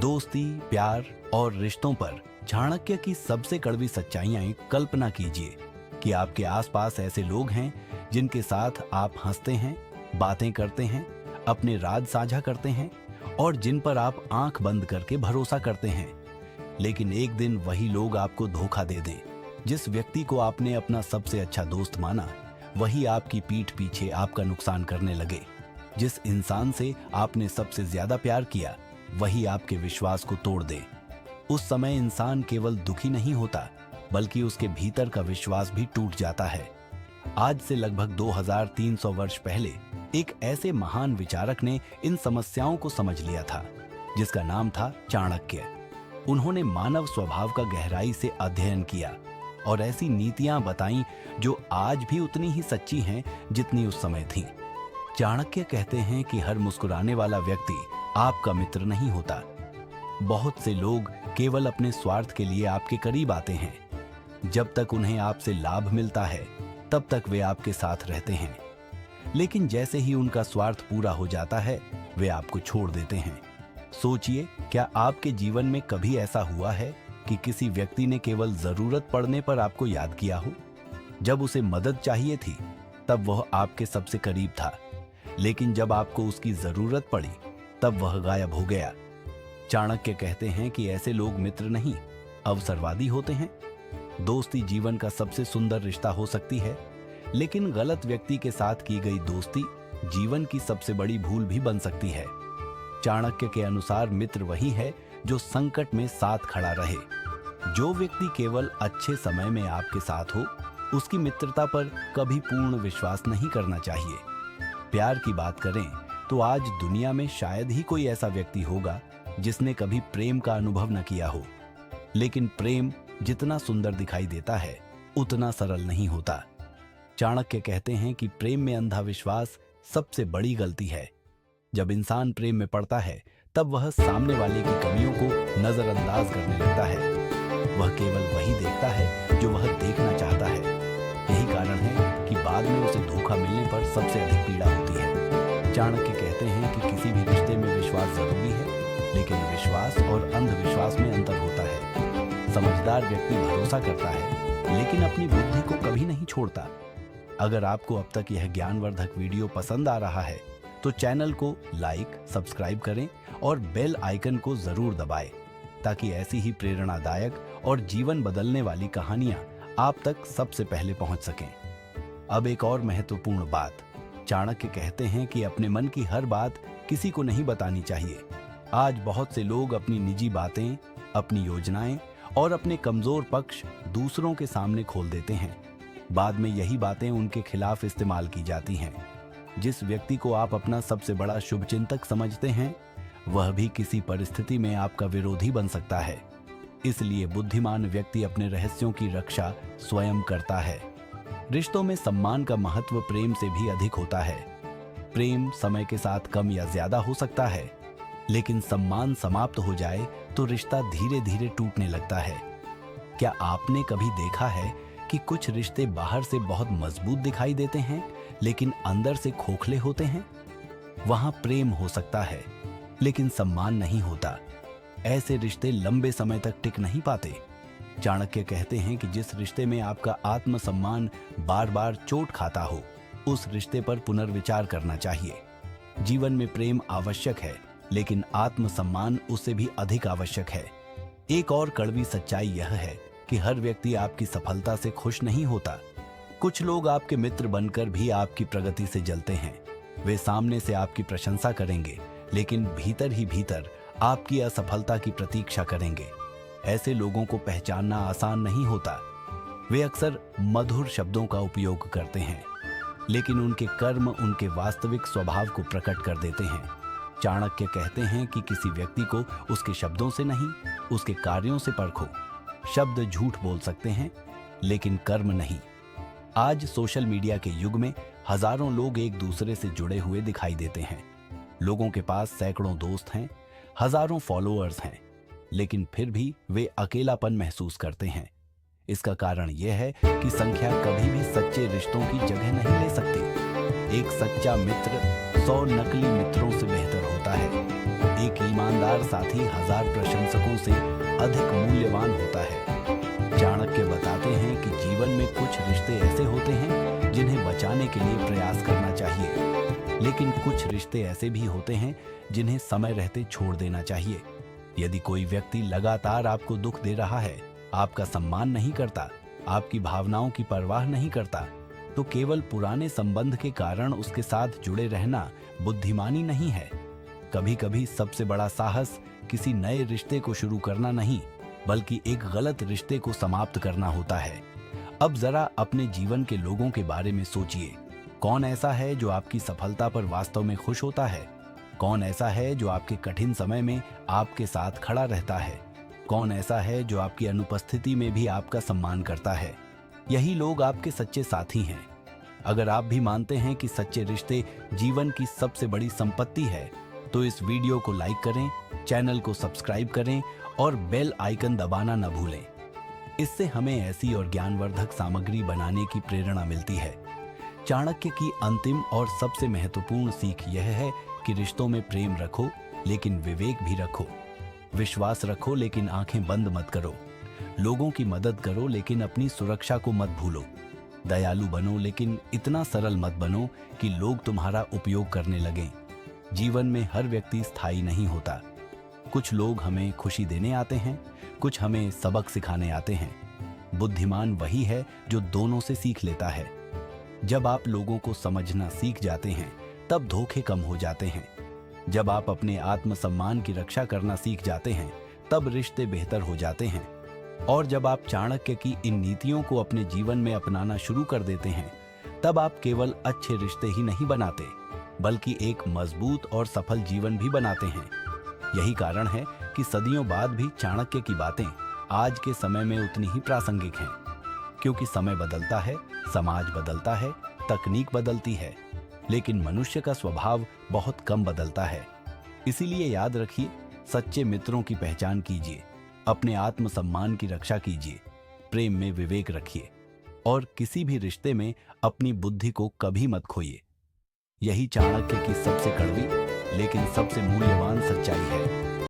दोस्ती, प्यार और रिश्तों पर चाणक्य की सबसे कड़वी सच्चाइयां कल्पना कीजिए कि आपके आसपास ऐसे लोग हैं जिनके साथ आप हंसते हैं, बातें करते हैं, अपने राज साझा करते हैं और जिन पर आप आंख बंद करके भरोसा करते हैं। लेकिन एक दिन वही लोग आपको धोखा दे दें। जिस व्यक्ति को आपने अपना सबसे अच्छा दोस्त माना, वही आपकी पीठ पीछे आपका नुकसान करने लगे। जिस इंसान से आपने सबसे ज्यादा प्यार किया, वही आपके विश्वास को तोड़ दे। उस समय इंसान केवल दुखी नहीं होता, बल्कि उसके भीतर का विश्वास भी टूट जाता है। आज से लगभग 2300 वर्ष पहले एक ऐसे महान विचारक ने इन समस्याओं को समझ लिया था, जिसका नाम था चाणक्य। उन्होंने मानव स्वभाव का गहराई से अध्ययन किया और ऐसी नीतियां बताईं जो आज भी उतनी ही सच्ची हैं जितनी उस समय थीं। चाणक्य कहते हैं कि हर मुस्कुराने वाला व्यक्ति आपका मित्र नहीं होता। बहुत से लोग केवल अपने स्वार्थ के लिए आपके करीब आते हैं। जब तक उन्हें आपसे लाभ मिलता है, तब तक वे आपके साथ रहते हैं। लेकिन जैसे ही उनका स्वार्थ पूरा हो जाता है, वे आपको छोड़ देते हैं। सोचिए, क्या आपके जीवन में कभी ऐसा हुआ है कि किसी व्यक्ति ने केवल जरूरत पड़ने पर आपको याद किया हो? जब उसे मदद चाहिए थी, तब वह आपके सबसे करीब था, लेकिन जब आपको उसकी जरूरत पड़ी, तब वह गायब हो गया। चाणक्य कहते हैं कि ऐसे लोग मित्र नहीं, अवसरवादी होते हैं। दोस्ती जीवन का सबसे सुंदर रिश्ता हो सकती है, लेकिन गलत व्यक्ति के साथ की गई दोस्ती जीवन की सबसे बड़ी भूल भी बन सकती है। चाणक्य के अनुसार मित्र वही है जो संकट में साथ खड़ा रहे। जो व्यक्ति केवल अच्छे समय में आपके साथ हो, उसकी मित्रता पर कभी पूर्ण विश्वास नहीं करना चाहिए। प्यार की बात करें तो आज दुनिया में शायद ही कोई ऐसा व्यक्ति होगा जिसने कभी प्रेम का अनुभव न किया हो। लेकिन प्रेम जितना सुंदर दिखाई देता है, उतना सरल नहीं होता। चाणक्य कहते हैं कि प्रेम में अंधा विश्वास सबसे बड़ी गलती है। जब इंसान प्रेम में पड़ता है, तब वह सामने वाले की कमियों को नजरअंदाज करने लगता है। वह केवल वही देखता है जो वह देखना चाहता है। यही कारण है कि बाद में उसे धोखा मिलने पर सबसे अधिक पीड़ा होती है। चाणक्य कहते हैं कि किसी भी रिश्ते में विश्वास जरूरी है, लेकिन विश्वास और अंधविश्वास में अंतर होता है। समझदार व्यक्ति भरोसा करता है, लेकिन अपनी बुद्धि को कभी नहीं छोड़ता। अगर आपको अब तक यह ज्ञानवर्धक वीडियो पसंद आ रहा है, तो चैनल को लाइक, सब्सक्राइब करें और बेल आइकन को जरूर दबाएं, ताकि ऐसी ही प्रेरणादायक और जीवन बदलने वाली कहानियां आप तक सबसे पहले पहुंच सकें। अब एक और महत्वपूर्ण बात, चाणक्य कहते हैं कि अपने मन की हर बात किसी को नहीं बतानी चाहिए। आज बहुत से लोग अपनी निजी बातें, अपनी योजनाएं और अपने कमजोर पक्ष दूसरों के सामने खोल देते हैं। बाद में यही बातें उनके खिलाफ इस्तेमाल की जाती हैं। जिस व्यक्ति को आप अपना सबसे बड़ा शुभचिंतक समझते हैं, वह भी किसी परिस्थिति में आपका विरोधी बन सकता है। इसलिए बुद्धिमान व्यक्ति अपने रहस्यों की रक्षा स्वयं करता है। रिश्तों में सम्मान का महत्व प्रेम से भी अधिक होता है। प्रेम समय के साथ कम या ज्यादा हो सकता है, लेकिन सम्मान समाप्त हो जाए तो रिश्ता धीरे धीरे टूटने लगता है। क्या आपने कभी देखा है कि कुछ रिश्ते बाहर से बहुत मजबूत दिखाई देते हैं, लेकिन अंदर से खोखले होते हैं? वहां प्रेम हो सकता है, लेकिन सम्मान नहीं होता। ऐसे रिश्ते लंबे समय तक टिक नहीं पाते। चाणक्य कहते हैं कि जिस रिश्ते में आपका आत्मसम्मान बार बार चोट खाता हो, उस रिश्ते पर पुनर्विचार करना चाहिए। जीवन में प्रेम आवश्यक है, लेकिन आत्मसम्मान उससे भी अधिक आवश्यक है। एक और कड़वी सच्चाई यह है कि हर व्यक्ति आपकी सफलता से खुश नहीं होता। कुछ लोग आपके मित्र बनकर भी आपकी प्रगति से जलते हैं। वे सामने से आपकी प्रशंसा करेंगे, लेकिन भीतर ही भीतर आपकी असफलता की प्रतीक्षा करेंगे। ऐसे लोगों को पहचानना आसान नहीं होता। वे अक्सर मधुर शब्दों का उपयोग करते हैं, लेकिन उनके कर्म उनके वास्तविक स्वभाव को प्रकट कर देते हैं। चाणक्य कहते हैं कि किसी व्यक्ति को उसके शब्दों से नहीं, उसके कार्यों से परखो। शब्द झूठ बोल सकते हैं, लेकिन कर्म नहीं। आज सोशल मीडिया के युग में हजारों लोग एक दूसरे से जुड़े हुए दिखाई देते हैं। लोगों के पास सैकड़ों दोस्त हैं, हजारों फॉलोअर्स हैं, लेकिन फिर भी वे अकेलापन महसूस करते हैं। इसका कारण यह है कि संख्या कभी भी सच्चे रिश्तों की जगह नहीं ले सकती। एक सच्चा मित्र 100 नकली मित्रों से बेहतर होता है। एक ईमानदार साथी 1000 प्रशंसकों से अधिक मूल्यवान होता है। चाणक्य बताते हैं कि जीवन में कुछ रिश्ते ऐसे होते हैं जिन्हें बचाने के लिए प्रयास करना चाहिए, लेकिन कुछ रिश्ते ऐसे भी होते हैं जिन्हें समय रहते छोड़ देना चाहिए। यदि कोई व्यक्ति लगातार आपको दुख दे रहा है, आपका सम्मान नहीं करता, आपकी भावनाओं की परवाह नहीं करता, तो केवल पुराने संबंध के कारण उसके साथ जुड़े रहना बुद्धिमानी नहीं है। कभी कभी सबसे बड़ा साहस किसी नए रिश्ते को शुरू करना नहीं, बल्कि एक गलत रिश्ते को समाप्त करना होता है। अब जरा अपने जीवन के लोगों के बारे में सोचिए। कौन ऐसा है जो आपकी सफलता पर वास्तव में खुश होता है? कौन ऐसा है जो आपके कठिन समय में आपके साथ खड़ा रहता है? कौन ऐसा है जो आपकी अनुपस्थिति में भी आपका सम्मान करता है? यही लोग आपके सच्चे साथी हैं। अगर आप भी मानते हैं कि सच्चे रिश्ते जीवन की सबसे बड़ी संपत्ति है, तो इस वीडियो को लाइक करें, चैनल को सब्सक्राइब करें और बेल आइकन दबाना न भूलें। इससे हमें ऐसी और ज्ञानवर्धक सामग्री बनाने की प्रेरणा मिलती है। चाणक्य की अंतिम और सबसे महत्वपूर्ण सीख यह है कि रिश्तों में प्रेम रखो, लेकिन विवेक भी रखो। विश्वास रखो, लेकिन आंखें बंद मत करो। लोगों की मदद करो, लेकिन अपनी सुरक्षा को मत भूलो। दयालु बनो, लेकिन इतना सरल मत बनो कि लोग तुम्हारा उपयोग करने लगें। जीवन में हर व्यक्ति स्थायी नहीं होता। कुछ लोग हमें खुशी देने आते हैं, कुछ हमें सबक सिखाने आते हैं। बुद्धिमान वही है जो दोनों से सीख लेता है। जब आप लोगों को समझना सीख जाते हैं, तब धोखे कम हो जाते हैं। जब आप अपने आत्मसम्मान की रक्षा करना सीख जाते हैं, तब रिश्ते बेहतर हो जाते हैं। और जब आप चाणक्य की इन नीतियों को अपने जीवन में अपनाना शुरू कर देते हैं, तब आप केवल अच्छे रिश्ते ही नहीं बनाते, बल्कि एक मजबूत और सफल जीवन भी बनाते हैं। यही कारण है कि सदियों बाद भी चाणक्य की बातें आज के समय में उतनी ही प्रासंगिक हैं, क्योंकि समय बदलता है, समाज बदलता है, तकनीक बदलती है, लेकिन मनुष्य का स्वभाव बहुत कम बदलता है। इसीलिए याद रखिए, सच्चे मित्रों की पहचान कीजिए, अपने आत्मसम्मान की रक्षा कीजिए, प्रेम में विवेक रखिए और किसी भी रिश्ते में अपनी बुद्धि को कभी मत खोइए। यही चाणक्य की सबसे कड़वी लेकिन सबसे मूल्यवान सच्चाई है।